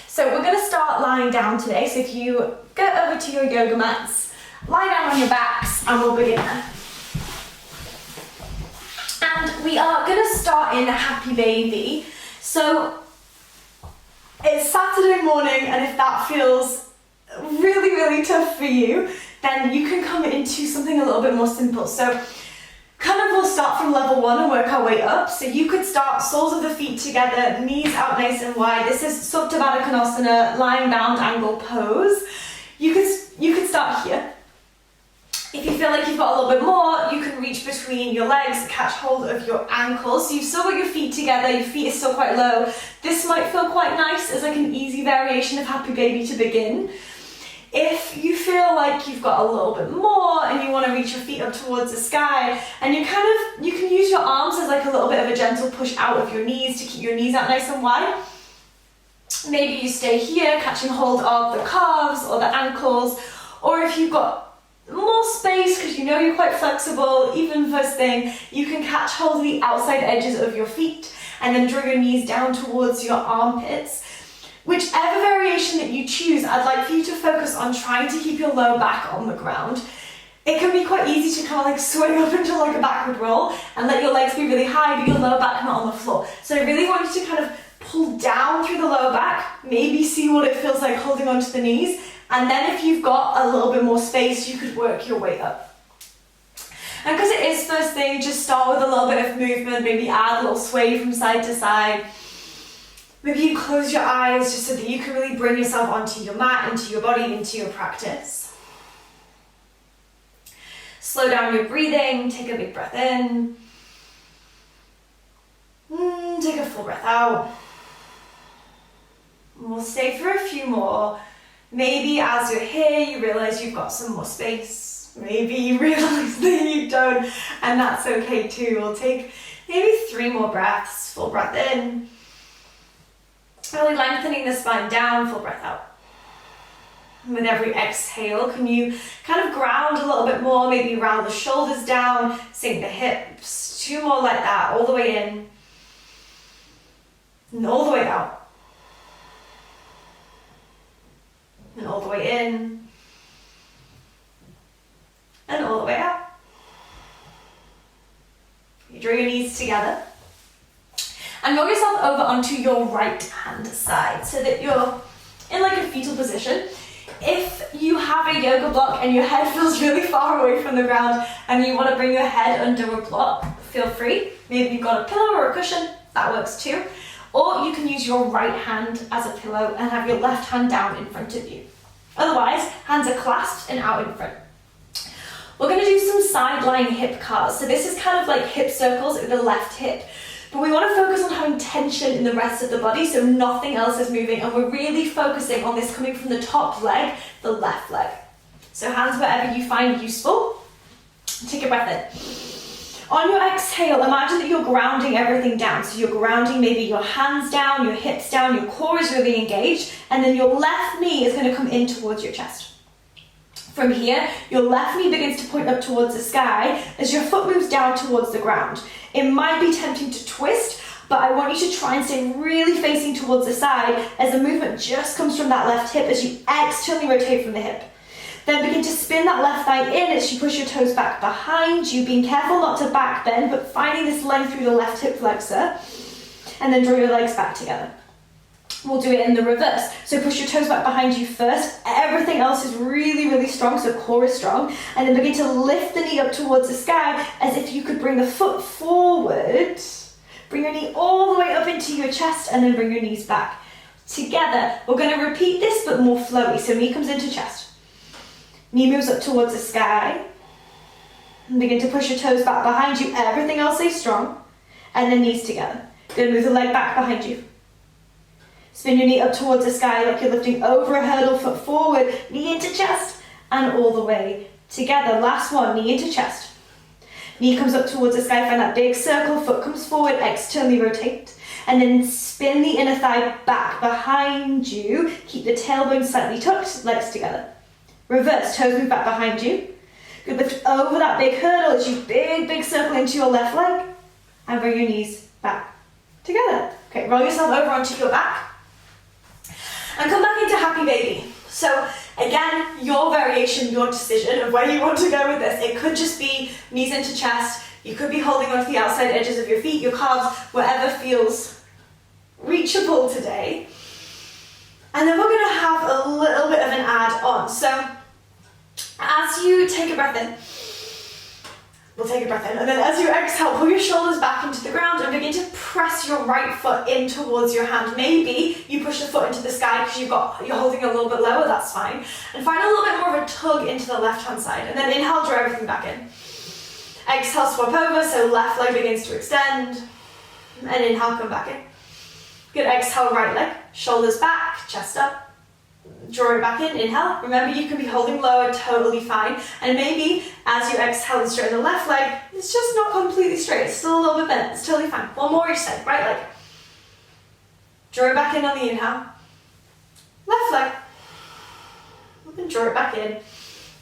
So we're going to start lying down today. So if you get over to your yoga mats, lie down on your backs and we'll begin there. And we are going to start in a happy baby. So it's Saturday morning, and if that feels really, really tough for you, then you can come into something a little bit more simple. So kind of we'll start from level 1 and work our way up. So you could start soles of the feet together, knees out nice and wide. This is Supta Baddha Konasana, lying bound angle pose. You could start here. If you feel like you've got a little bit more, you can reach between your legs, catch hold of your ankles. So you've still got your feet together, your feet are still quite low. This might feel quite nice as like an easy variation of happy baby to begin. If you feel like you've got a little bit more and you want to reach your feet up towards the sky, and you can use your arms as like a little bit of a gentle push out of your knees to keep your knees out nice and wide. Maybe you stay here catching hold of the calves or the ankles, or if you've got more space because you know you're quite flexible, even first thing, you can catch hold of the outside edges of your feet and then draw your knees down towards your armpits. Whichever variation that you choose, I'd like for you to focus on trying to keep your lower back on the ground. It can be quite easy to kind of like swing up into like a backward roll and let your legs be really high but your lower back not on the floor. So I really want you to kind of pull down through the lower back, maybe see what it feels like holding onto the knees, and then if you've got a little bit more space, you could work your way up. And because it is first thing, just start with a little bit of movement, maybe add a little sway from side to side. Maybe you close your eyes just so that you can really bring yourself onto your mat, into your body, into your practice. Slow down your breathing, take a big breath in. Take a full breath out. And we'll stay for a few more. Maybe as you're here, you realize you've got some more space. Maybe you realize that you don't, and that's okay too. We'll take maybe 3 more breaths. Full breath in. Really lengthening the spine down, full breath out. And with every exhale, can you kind of ground a little bit more, maybe round the shoulders down, sink the hips, 2 more like that, all the way in, and all the way out. And all the way in, and all the way out. You draw your knees together. And roll yourself over onto your right hand side so that you're in like a fetal position. If you have a yoga block and your head feels really far away from the ground and you want to bring your head under a block, feel free. Maybe you've got a pillow or a cushion, that works too. Or you can use your right hand as a pillow and have your left hand down in front of you. Otherwise, hands are clasped and out in front. We're going to do some side lying hip cars. So this is kind of like hip circles with the left hip. But we want to focus on having tension in the rest of the body so nothing else is moving, and we're really focusing on this coming from the top leg, the left leg. So hands wherever you find useful. Take a breath in. On your exhale, imagine that you're grounding everything down. So you're grounding maybe your hands down, your hips down, your core is really engaged, and then your left knee is going to come in towards your chest. From here, your left knee begins to point up towards the sky as your foot moves down towards the ground. It might be tempting to twist, but I want you to try and stay really facing towards the side as the movement just comes from that left hip as you externally rotate from the hip. Then begin to spin that left thigh in as you push your toes back behind you, being careful not to back bend, but finding this length through the left hip flexor. And then draw your legs back together. We'll do it in the reverse. So push your toes back behind you first. Everything else is really, really strong, so core is strong. And then begin to lift the knee up towards the sky as if you could bring the foot forward. Bring your knee all the way up into your chest and then bring your knees back. Together, we're going to repeat this but more flowy. So knee comes into chest. Knee moves up towards the sky. And begin to push your toes back behind you. Everything else stays strong. And then knees together. Good, move the leg back behind you. Spin your knee up towards the sky like you're lifting over a hurdle, foot forward, knee into chest, and all the way together. Last one, knee into chest. Knee comes up towards the sky, find that big circle, foot comes forward, externally rotate. And then spin the inner thigh back behind you. Keep the tailbone slightly tucked, legs together. Reverse, toes move back behind you. Good, lift over that big hurdle as you big circle into your left leg. And bring your knees back together. Okay, roll yourself over onto your back. And come back into happy baby. So again, your variation, your decision of where you want to go with this. It could just be knees into chest. You could be holding onto the outside edges of your feet, your calves, whatever feels reachable today. And then we're going to have a little bit of an add on. So as you take a breath in, we'll take a breath in, and then as you exhale, pull your shoulders back into the ground and begin to press your right foot in towards your hand. Maybe you push the foot into the sky because you're holding a little bit lower, that's fine. And find a little bit more of a tug into the left hand side, and then inhale, draw everything back in. Exhale, swap over, so left leg begins to extend, and inhale, come back in. Good, exhale, right leg, shoulders back, chest up. Draw it back in, inhale. Remember, you can be holding lower, totally fine. And maybe as you exhale and straighten the left leg, it's just not completely straight. It's still a little bit bent. It's totally fine. One more each side. Right leg. Draw it back in on the inhale. Left leg. And draw it back in.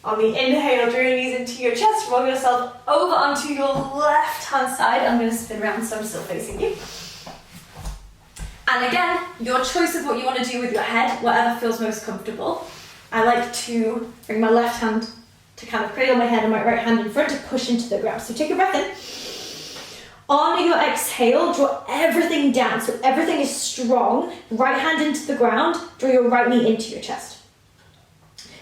On the inhale, draw your knees into your chest. Roll yourself over onto your left hand side. I'm going to spin around so I'm still facing you. And again, your choice of what you want to do with your head, whatever feels most comfortable. I like to bring my left hand to kind of cradle my head and my right hand in front to push into the ground. So take a breath in. On your exhale, draw everything down. So everything is strong. Right hand into the ground, draw your right knee into your chest.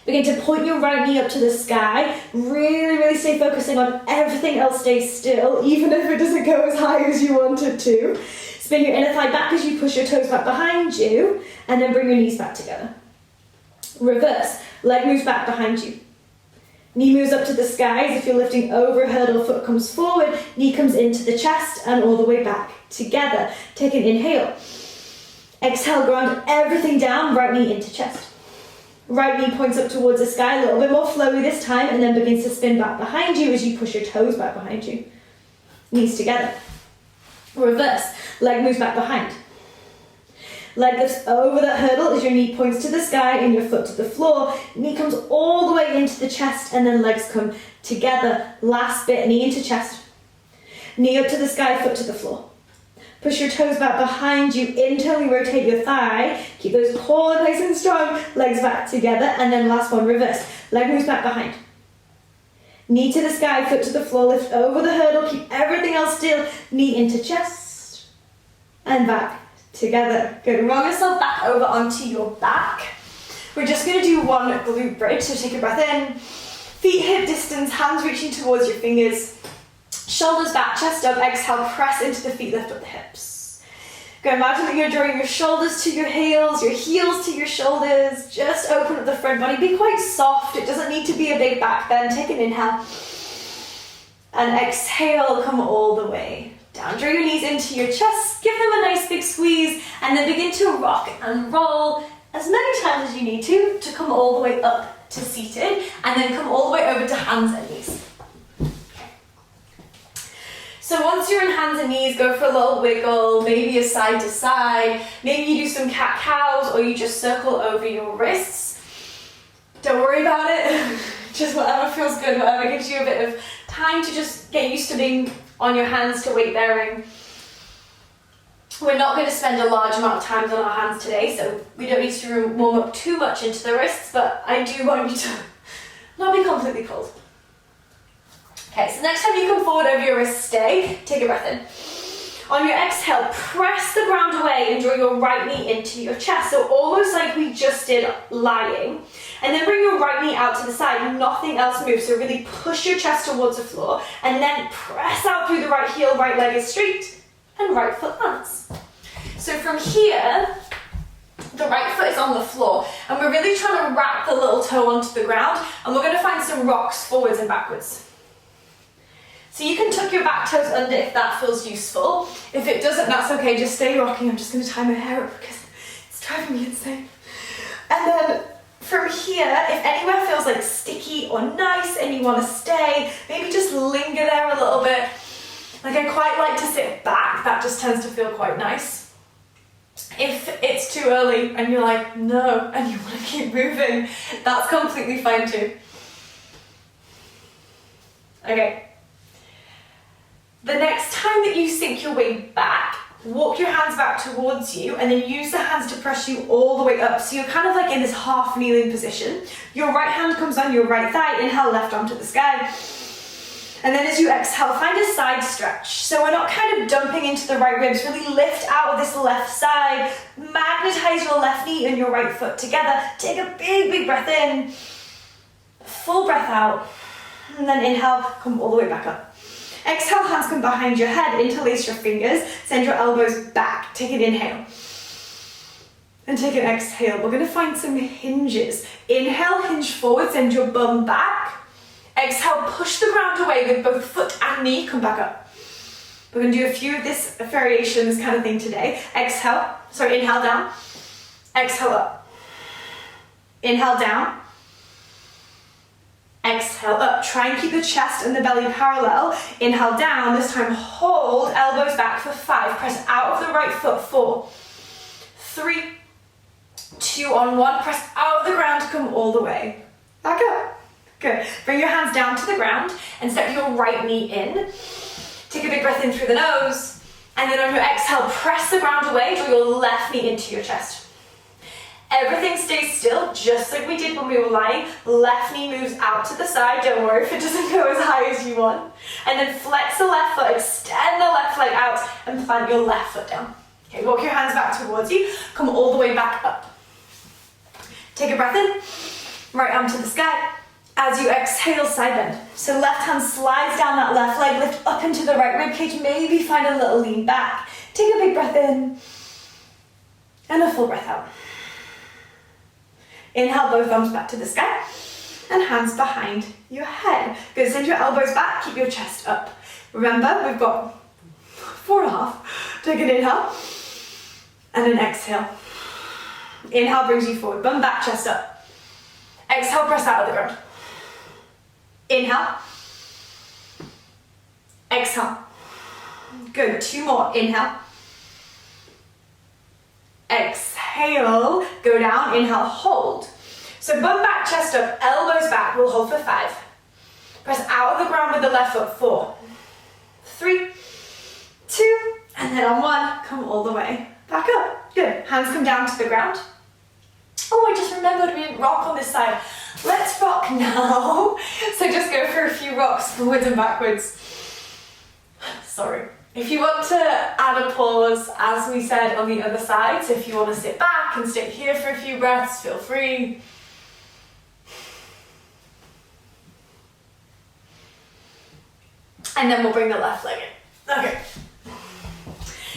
Begin to point your right knee up to the sky. Really, really stay focusing on everything else stays still, even if it doesn't go as high as you want it to. Spin your inner thigh back as you push your toes back behind you, and then bring your knees back together. Reverse, leg moves back behind you. Knee moves up to the skies. If you're lifting over, hurdle, foot comes forward, knee comes into the chest and all the way back together. Take an inhale. Exhale, ground everything down, right knee into chest. Right knee points up towards the sky, a little bit more flowy this time, and then begins to spin back behind you as you push your toes back behind you. Knees together. Reverse, leg moves back behind. Leg lifts over that hurdle as your knee points to the sky and your foot to the floor. Knee comes all the way into the chest and then legs come together. Last bit, knee into chest. Knee up to the sky, foot to the floor. Push your toes back behind you, internally rotate your thigh. Keep those core nice and strong. Legs back together, and then last one, reverse. Leg moves back behind. Knee to the sky, foot to the floor, lift over the hurdle, keep everything else still. Knee into chest, and back together. Good, roll yourself back over onto your back. We're just gonna do one glute bridge, so take a breath in. Feet hip distance, hands reaching towards your fingers. Shoulders back, chest up, exhale, press into the feet, lift up the hips. Go, imagine that you're drawing your shoulders to your heels to your shoulders. Just open up the front body, be quite soft. It doesn't need to be a big back bend. Take an inhale. And exhale, come all the way down. Draw your knees into your chest, give them a nice big squeeze, and then begin to rock and roll as many times as you need to come all the way up to seated, and then come all the way over to hands and knees. So once you're in hands and knees, go for a little wiggle, maybe a side to side. Maybe you do some cat-cows or you just circle over your wrists. Don't worry about it. Just whatever feels good, whatever gives you a bit of time to just get used to being on your hands to weight bearing. We're not going to spend a large amount of time on our hands today, so we don't need to warm up too much into the wrists, but I do want you to not be completely cold. Okay, so next time you come forward over your wrist, stay, take a breath in. On your exhale, press the ground away and draw your right knee into your chest, so almost like we just did lying. And then bring your right knee out to the side, nothing else moves, so really push your chest towards the floor, and then press out through the right heel, right leg is straight, and right foot lands. So from here, the right foot is on the floor, and we're really trying to wrap the little toe onto the ground, and we're going to find some rocks forwards and backwards. So you can tuck your back toes under if that feels useful. If it doesn't, that's okay, just stay rocking. I'm just going to tie my hair up because it's driving me insane. And then from here, if anywhere feels like sticky or nice and you want to stay, maybe just linger there a little bit. Like I quite like to sit back, that just tends to feel quite nice. If it's too early and you're like, no, and you want to keep moving, that's completely fine too. Okay. The next time that you sink your weight back, walk your hands back towards you, and then use the hands to press you all the way up. So you're kind of like in this half kneeling position. Your right hand comes on your right thigh, inhale, left arm to the sky. And then as you exhale, find a side stretch. So we're not kind of dumping into the right ribs, really lift out of this left side, magnetize your left knee and your right foot together. Take a big, big breath in, full breath out, and then inhale, come all the way back up. Exhale, hands come behind your head, interlace your fingers, send your elbows back, take an inhale. And take an exhale. We're gonna find some hinges. Inhale, hinge forward, send your bum back. Exhale, push the ground away with both foot and knee, come back up. We're gonna do a few of this variations kind of thing today. Inhale down. Exhale up. Inhale down. Exhale up. Try and keep the chest and the belly parallel. Inhale down, this time hold, elbows back for 5. Press out of the right foot, 4, 3, 2 on 1. Press out of the ground to come all the way. Back up. Good. Bring your hands down to the ground and step your right knee in. Take a big breath in through the nose. And then on your exhale, press the ground away, draw your left knee into your chest. Everything stays still, just like we did when we were lying. Left knee moves out to the side. Don't worry if it doesn't go as high as you want. And then flex the left foot, extend the left leg out, and plant your left foot down. Okay, walk your hands back towards you. Come all the way back up. Take a breath in. Right arm to the sky. As you exhale, side bend. So left hand slides down that left leg, lift up into the right rib cage, maybe find a little lean back. Take a big breath in, and a full breath out. Inhale, both arms back to the sky, and hands behind your head. Good, send your elbows back, keep your chest up. Remember, we've got 4.5. Take an inhale, and an exhale. Inhale brings you forward, bum back, chest up. Exhale, press out of the ground. Inhale. Exhale. Good, 2 more. Inhale. Exhale. Go down. Inhale, hold. So bum back, chest up, elbows back. We'll hold for 5. Press out of the ground with the left foot. 4, 3, 2, and then on 1, come all the way back up. Good. Hands come down to the ground. Oh, I just remembered we didn't rock on this side. Let's rock now. So just go for a few rocks forwards and backwards. Sorry. If you want to add a pause, as we said, on the other side, so if you want to sit back and stay here for a few breaths, feel free. And then we'll bring the left leg in. Okay.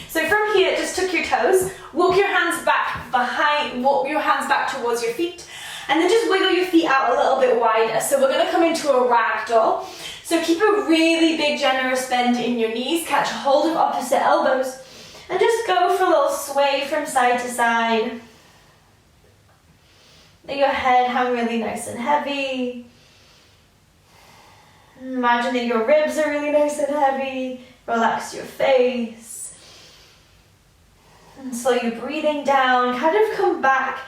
So from here, just tuck your toes, walk your hands back behind, walk your hands back towards your feet, and then just wiggle your feet out a little bit wider. So we're gonna come into a ragdoll. So keep a really big generous bend in your knees, catch hold of opposite elbows, and just go for a little sway from side to side. Let your head hang really nice and heavy. Imagine that your ribs are really nice and heavy. Relax your face. And slow your breathing down, kind of come back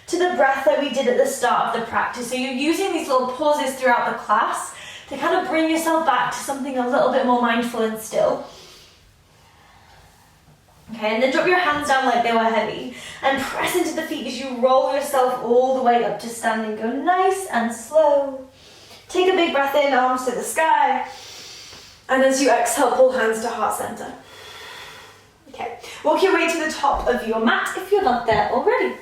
to the breath that we did at the start of the practice. So you're using these little pauses throughout the class to kind of bring yourself back to something a little bit more mindful and still. Okay, and then drop your hands down like they were heavy and press into the feet as you roll yourself all the way up to standing. Go nice and slow. Take a big breath in, arms to the sky. And as you exhale, pull hands to heart center. Okay, walk your way to the top of your mat if you're not there already.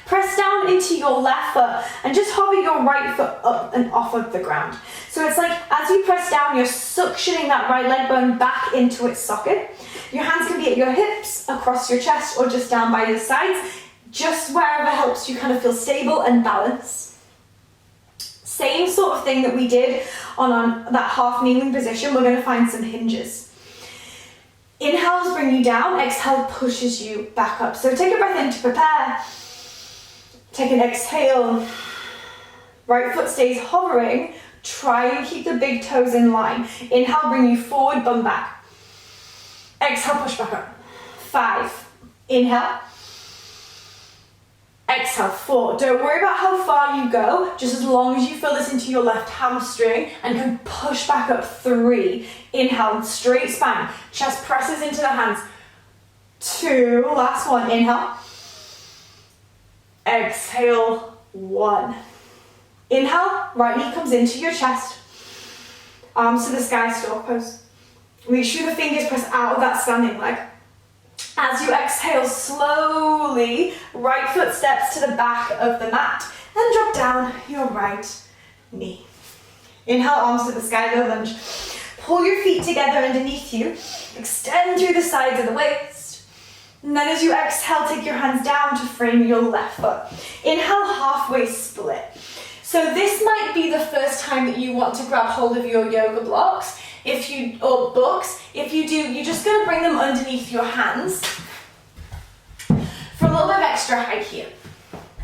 Press down into your left foot and just hover your right foot up and off of the ground. So it's like as you press down, you're suctioning that right leg bone back into its socket. Your hands can be at your hips, across your chest, or just down by your sides, just wherever helps you kind of feel stable and balanced. Same sort of thing that we did on that half kneeling position, we're going to find some hinges. Inhales bring you down, exhale pushes you back up. So take a breath in to prepare. Take an exhale. Right foot stays hovering. Try and keep the big toes in line. Inhale, bring you forward, bum back. Exhale, push back up. 5. Inhale. Exhale, 4. Don't worry about how far you go, just as long as you feel this into your left hamstring and can push back up. 3. Inhale, straight spine. Chest presses into the hands. 2. Last one. Inhale. Exhale, 1. Inhale, right knee comes into your chest. Arms to the sky, stork pose. Reach through the fingers, press out of that standing leg. As you exhale, slowly, right foot steps to the back of the mat and drop down your right knee. Inhale, arms to the sky, low lunge. Pull your feet together underneath you. Extend through the sides of the waist. And then as you exhale, take your hands down to frame your left foot. Inhale, halfway split. So this might be the first time that you want to grab hold of your yoga blocks. Or books. If you do, you're just going to bring them underneath your hands for a little bit of extra height here.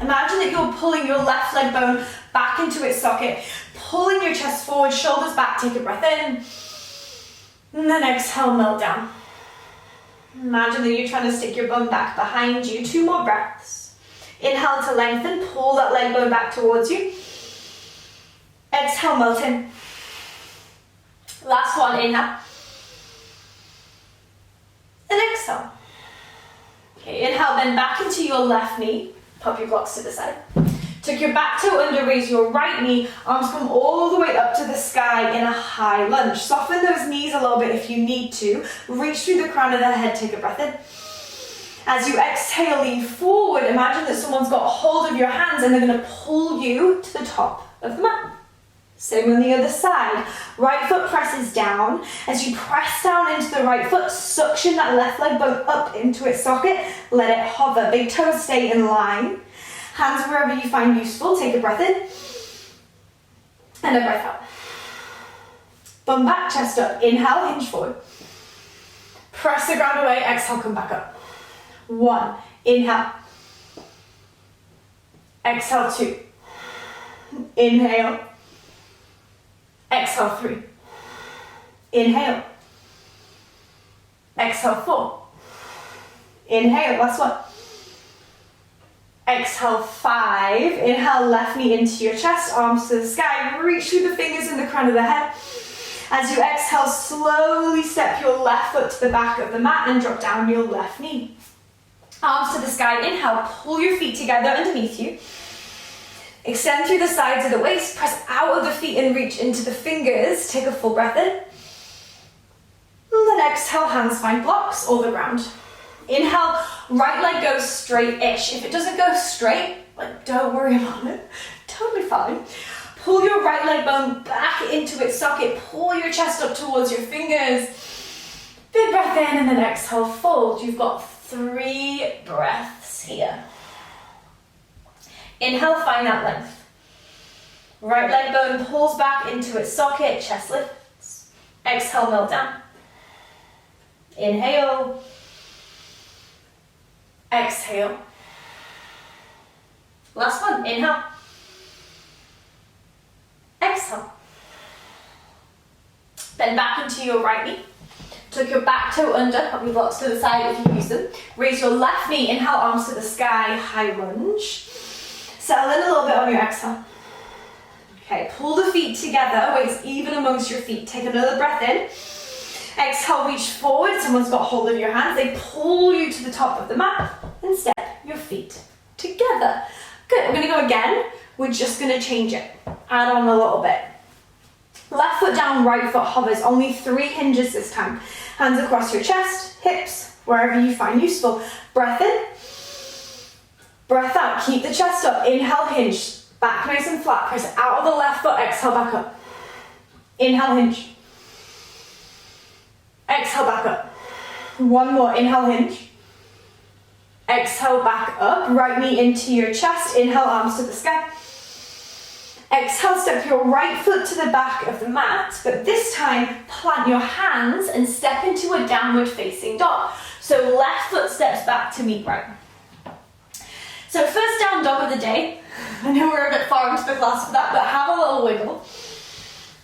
Imagine that you're pulling your left leg bone back into its socket, pulling your chest forward, shoulders back, take a breath in, and then exhale, melt down. Imagine that you're trying to stick your bum back behind you. 2 more breaths. Inhale to lengthen, pull that leg bone back towards you. Exhale, melt in. Last one, inhale. And exhale. Okay, inhale, then back into your left knee. Pop your blocks to the side. Tuck your back toe under, raise your right knee. Arms come all the way up to the sky in a high lunge. Soften those knees a little bit if you need to. Reach through the crown of the head, take a breath in. As you exhale, lean forward. Imagine that someone's got hold of your hands and they're going to pull you to the top of the mat. Same on the other side. Right foot presses down. As you press down into the right foot, suction that left leg bone up into its socket. Let it hover. Big toes stay in line. Hands wherever you find useful. Take a breath in. And a breath out. Bum back, chest up. Inhale, hinge forward. Press the ground away. Exhale, come back up. 1. Inhale. Exhale, 2. Inhale. Exhale, 3. Inhale. Exhale, 4. Inhale, last one. Exhale, 5. Inhale, left knee into your chest, arms to the sky. Reach through the fingers and the crown of the head. As you exhale, slowly step your left foot to the back of the mat and drop down your left knee. Arms to the sky. Inhale, pull your feet together underneath you. Extend through the sides of the waist, press out of the feet and reach into the fingers. Take a full breath in. And then exhale, hands find blocks or the ground. Inhale, right leg goes straight-ish. If it doesn't go straight, don't worry about it. Totally fine. Pull your right leg bone back into its socket. Pull your chest up towards your fingers. Big breath in and then exhale, fold. You've got 3 breaths here. Inhale, find that length. Right leg bone pulls back into its socket, chest lifts. Exhale, melt down. Inhale. Exhale. Last one, inhale. Exhale. Then back into your right knee. Tuck your back toe under, pop your blocks to the side if you use them. Raise your left knee, inhale, arms to the sky, high lunge. Settle in a little bit on your exhale. Okay, pull the feet together, weights even amongst your feet. Take another breath in. Exhale, reach forward. Someone's got hold of your hands. They pull you to the top of the mat and step your feet together. Good, we're gonna go again. We're just gonna change it. Add on a little bit. Left foot down, right foot hovers. Only 3 hinges this time. Hands across your chest, hips, wherever you find useful. Breath in. Breath out, keep the chest up. Inhale, hinge. Back nice and flat. Press out of the left foot, exhale, back up. Inhale, hinge. Exhale, back up. 1 more, inhale, hinge. Exhale, back up. Right knee into your chest. Inhale, arms to the sky. Exhale, step your right foot to the back of the mat, but this time plant your hands and step into a downward facing dog. So left foot steps back to meet right. So first down dog of the day. I know we're a bit far into the class for that, but have a little wiggle.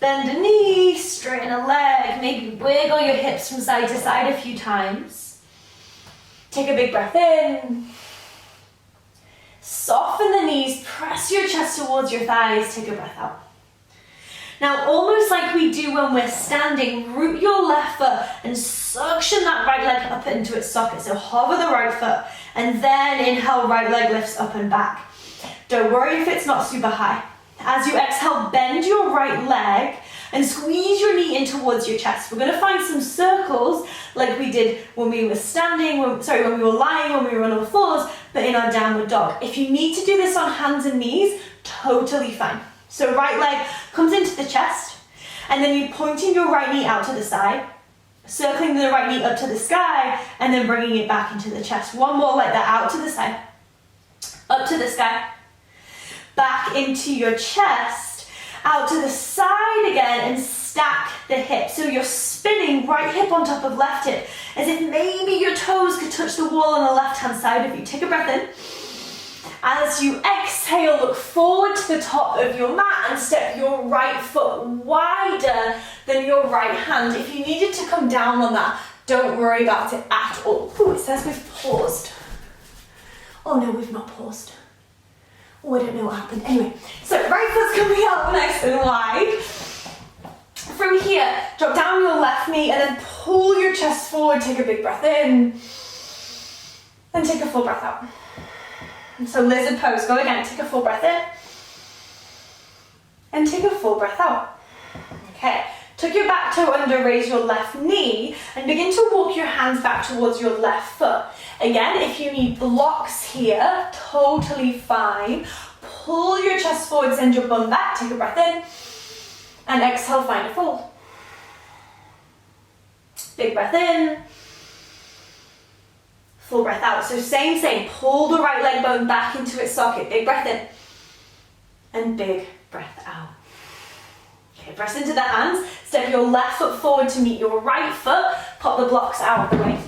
Bend a knee, straighten a leg, maybe wiggle your hips from side to side a few times. Take a big breath in. Soften the knees, press your chest towards your thighs, take a breath out. Now, almost like we do when we're standing, root your left foot and suction that right leg up into its socket. So hover the right foot and then inhale, right leg lifts up and back. Don't worry if it's not super high. As you exhale, bend your right leg and squeeze your knee in towards your chest. We're gonna find some circles like we did when we were standing, when we were lying, when we were on the floors, but in our downward dog. If you need to do this on hands and knees, totally fine. So right leg comes into the chest, and then you're pointing your right knee out to the side, circling the right knee up to the sky, and then bringing it back into the chest. One more like that, out to the side, up to the sky, back into your chest, out to the side again, and stack the hip. So you're spinning right hip on top of left hip, as if maybe your toes could touch the wall on the left-hand side of you. Take a breath in. As you exhale, look forward to the top of your mat and step your right foot wider than your right hand. If you needed to come down on that, don't worry about it at all. Ooh, it says we've paused. Oh no, we've not paused. Oh, I don't know what happened. Anyway, so right foot's coming out nice and wide. From here, drop down your left knee and then pull your chest forward. Take a big breath in. Then take a full breath out. And so lizard pose, go again. Take a full breath in. And take a full breath out. Okay, tuck your back toe under, raise your left knee, and begin to walk your hands back towards your left foot. Again, if you need blocks here, totally fine. Pull your chest forward, send your bum back, take a breath in, and exhale, find a fold. Big breath in, full breath out. So same, pull the right leg bone back into its socket, big breath in, and big breath out. Okay, press into the hands, step your left foot forward to meet your right foot, pop the blocks out of the way.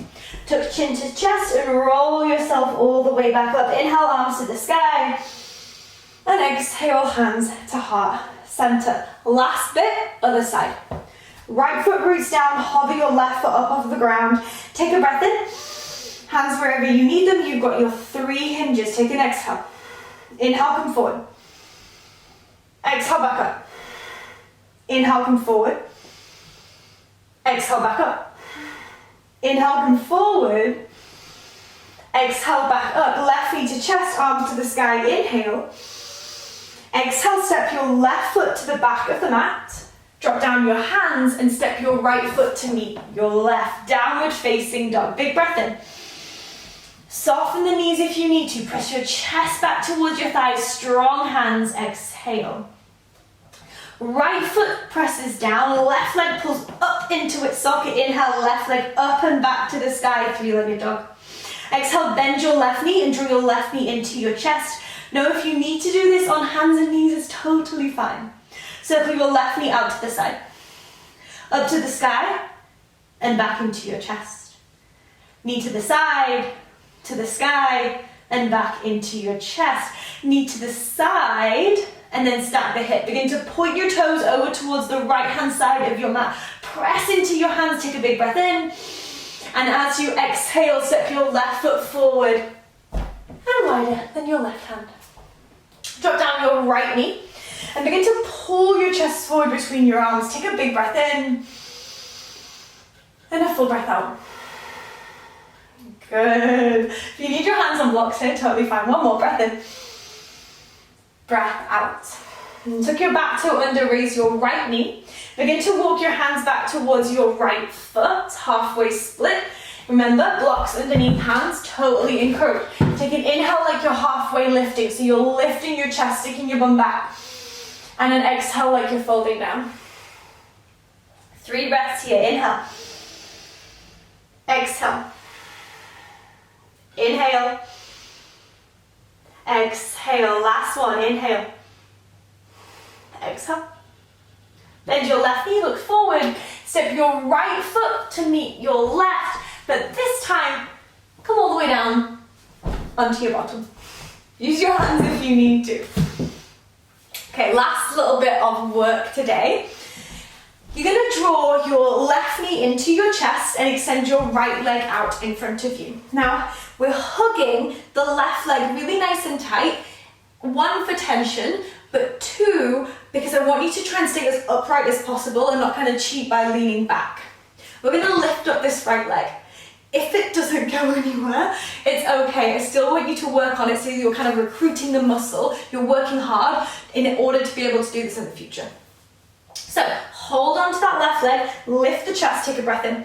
Tuck chin to chest and roll yourself all the way back up. Inhale, arms to the sky. And exhale, hands to heart center. Last bit, other side. Right foot roots down, hover your left foot up off the ground. Take a breath in. Hands wherever you need them. You've got your 3 hinges. Take an exhale. Inhale, come forward. Exhale, back up. Inhale, come forward. Exhale, back up. Inhale, come forward. Exhale, back up. Left knee to chest, arms to the sky. Inhale. Exhale, step your left foot to the back of the mat. Drop down your hands and step your right foot to meet your left. Downward facing dog. Big breath in. Soften the knees if you need to. Press your chest back towards your thighs. Strong hands. Exhale. Right foot presses down, left leg pulls up into its socket. Inhale, left leg up and back to the sky, 3-legged dog. Exhale, bend your left knee and draw your left knee into your chest. Now, if you need to do this on hands and knees, it's totally fine. Circle your left knee out to the side, up to the sky, and back into your chest. Knee to the side, to the sky, and back into your chest. Knee to the side, and then stack the hip. Begin to point your toes over towards the right-hand side of your mat. Press into your hands, take a big breath in. And as you exhale, step your left foot forward and wider than your left hand. Drop down your right knee and begin to pull your chest forward between your arms. Take a big breath in and a full breath out. Good. If you need your hands on blocks here, totally fine. One more breath in. Breath out. And tuck your back toe under, raise your right knee. Begin to walk your hands back towards your right foot, halfway split. Remember, blocks underneath hands, totally encouraged. Take an inhale like you're halfway lifting, so you're lifting your chest, sticking your bum back. And an exhale like you're folding down. 3 breaths here, inhale. Exhale. Inhale. Exhale, last one, inhale. Exhale. Bend your left knee, look forward. Step your right foot to meet your left, but this time, come all the way down onto your bottom. Use your hands if you need to. Okay, last little bit of work today. You're going to draw your left knee into your chest and extend your right leg out in front of you. Now, we're hugging the left leg really nice and tight. 1, for tension, but 2, because I want you to try and stay as upright as possible and not kind of cheat by leaning back. We're going to lift up this right leg. If it doesn't go anywhere, it's okay. I still want you to work on it so you're kind of recruiting the muscle. You're working hard in order to be able to do this in the future. So hold on to that left leg, lift the chest, take a breath in.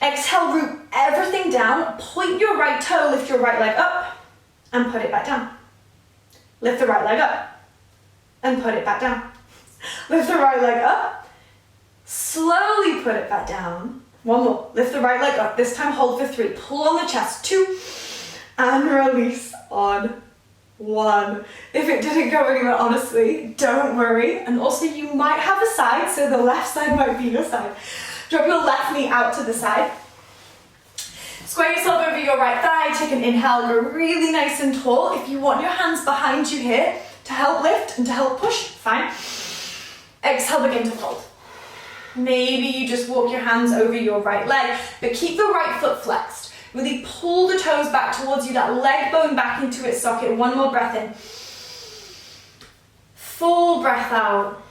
Exhale, root everything down, point your right toe, lift your right leg up and put it back down. Lift the right leg up and put it back down. Lift the right leg up, slowly put it back down. One more, lift the right leg up, this time hold for 3, pull on the chest, 2, and release on 1. If it didn't go anywhere, honestly, don't worry. And also you might have a side, so the left side might be your side. Drop your left knee out to the side. Square yourself over your right thigh, take an inhale, go really nice and tall. If you want your hands behind you here to help lift and to help push, fine. Exhale, begin to fold. Maybe you just walk your hands over your right leg, but keep the right foot flexed. Really pull the toes back towards you, that leg bone back into its socket. One more breath in. Full breath out.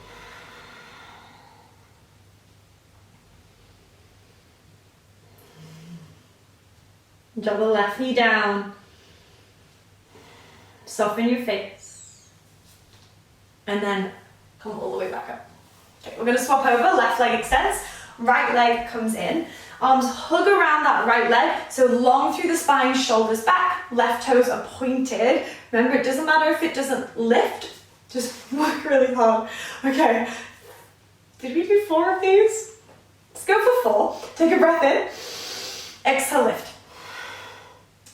Drop the left knee down. Soften your face. And then come all the way back up. Okay, we're going to swap over. Left leg extends. Right leg comes in. Arms hug around that right leg, so long through the spine, shoulders back, left toes are pointed. Remember, it doesn't matter if it doesn't lift, just work really hard. Okay, did we do 4 of these? Let's go for 4. Take a breath in, exhale, lift.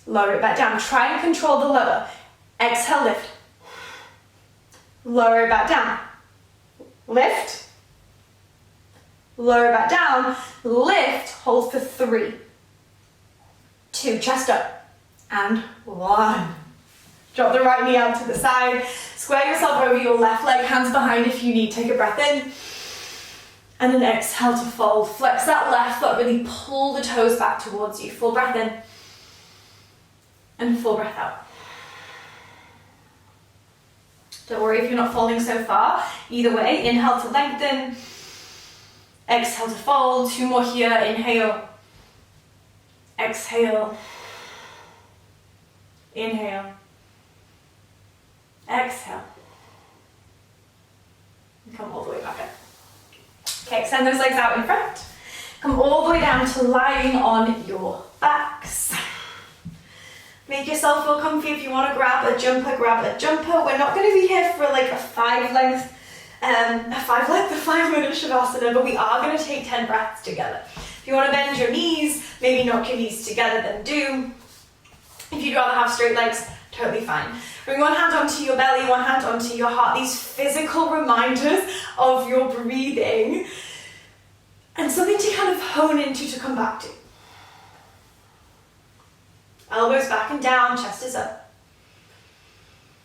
Lower it back down, try and control the lower. Exhale, lift. Lower it back down, lift. Lower back down, lift, hold for 3, 2, chest up, and 1. Drop the right knee out to the side, square yourself over your left leg, hands behind if you need, take a breath in, and then exhale to fold. Flex that left foot, really pull the toes back towards you. Full breath in, and full breath out. Don't worry if you're not folding so far. Either way, inhale to lengthen, exhale to fold. 2 more here. Inhale. Exhale. Inhale. Exhale. And come all the way back up. Okay, extend those legs out in front. Come all the way down to lying on your backs. Make yourself feel comfy. If you want to grab a jumper, grab a jumper. We're not going to be here for like a 5-minute Shavasana, but we are going to take 10 breaths together. If you want to bend your knees, maybe knock your knees together, then do. If you'd rather have straight legs, totally fine. Bring one hand onto your belly, one hand onto your heart. These physical reminders of your breathing and something to kind of hone into, to come back to. Elbows back and down, chest is up.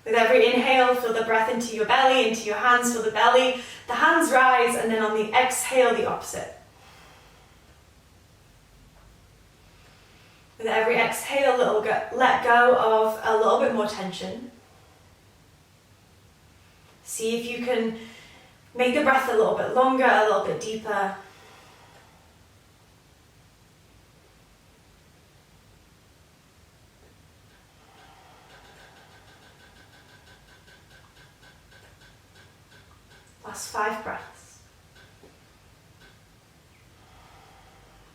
With every inhale, feel the breath into your belly, into your hands, feel the belly. The hands rise, and then on the exhale, the opposite. With every exhale, let go of a little bit more tension. See if you can make the breath a little bit longer, a little bit deeper. Last 5 breaths.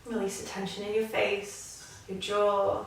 Release the tension in your face, your jaw,